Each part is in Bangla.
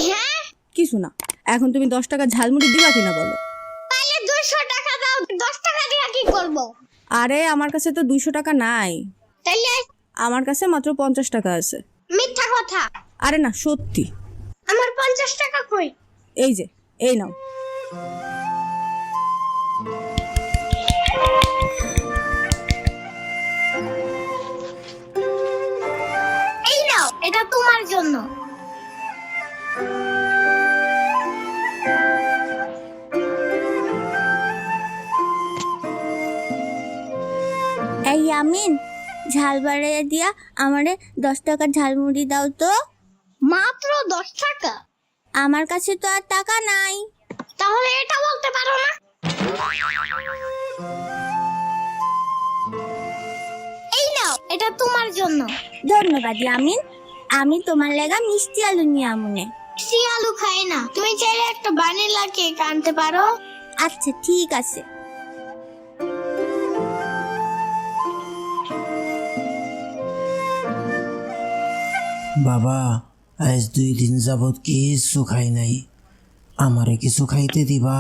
হ্যাঁ কিছু না, এখন তুমি 10 টাকা ঝালমুড়ি দিবা কিনা বলো। তাহলে 200 টাকা দাও, 10 টাকা দিয়ে কি করব? আরে আমার কাছে তো 200 টাকা নাই, তাইলে আমার কাছে মাত্র 50 টাকা আছে। মিথ্যা কথা। আরে না, সত্যি। আমার 50 টাকা কই? এই যে, এই নাও। এই নাও, এটা তোমার জন্য। এই আমিন, ঝাল বাড়াইয়া দিয়া আমারে 10 টাকার ঝালমুড়ি দাও তো। মাত্র 10 টাকা? আমার কাছে তো আর টাকা নাই। তাহলে এটা বলতে পারো না? এই নাও, এটা তোমার জন্য। ধন্যবাদ আমিন, আমি তোমার লাগা মিষ্টি আলু নিয়ে আমুনে। মিষ্টি আলু খাই না, তুমি চাইলে একটা ভ্যানিলা কেক আনতে পারো। আচ্ছা ঠিক আছে। বাবা, আজ 2 দিন যাবত কিছু খাই নাই, আমারে কিছু খাইতে দিবা?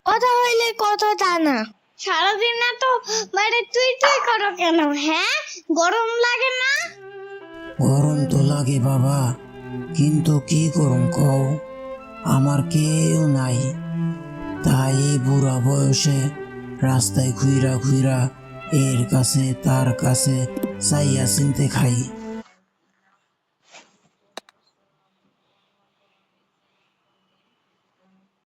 কথা হইলে কথা তা না, সারাদিন না তো বাইরে তুই করো কেন? হ্যাঁ, গরম লাগে না? গরম তো লাগে বাবা, কিন্তু কি গরম কও, আমার কেউ নাই, তাই এই বুড়া বয়সে রাস্তায় ঘুইরা ঘুইরা এর কাছে তার কাছে চাইয়া চিনতে খাই।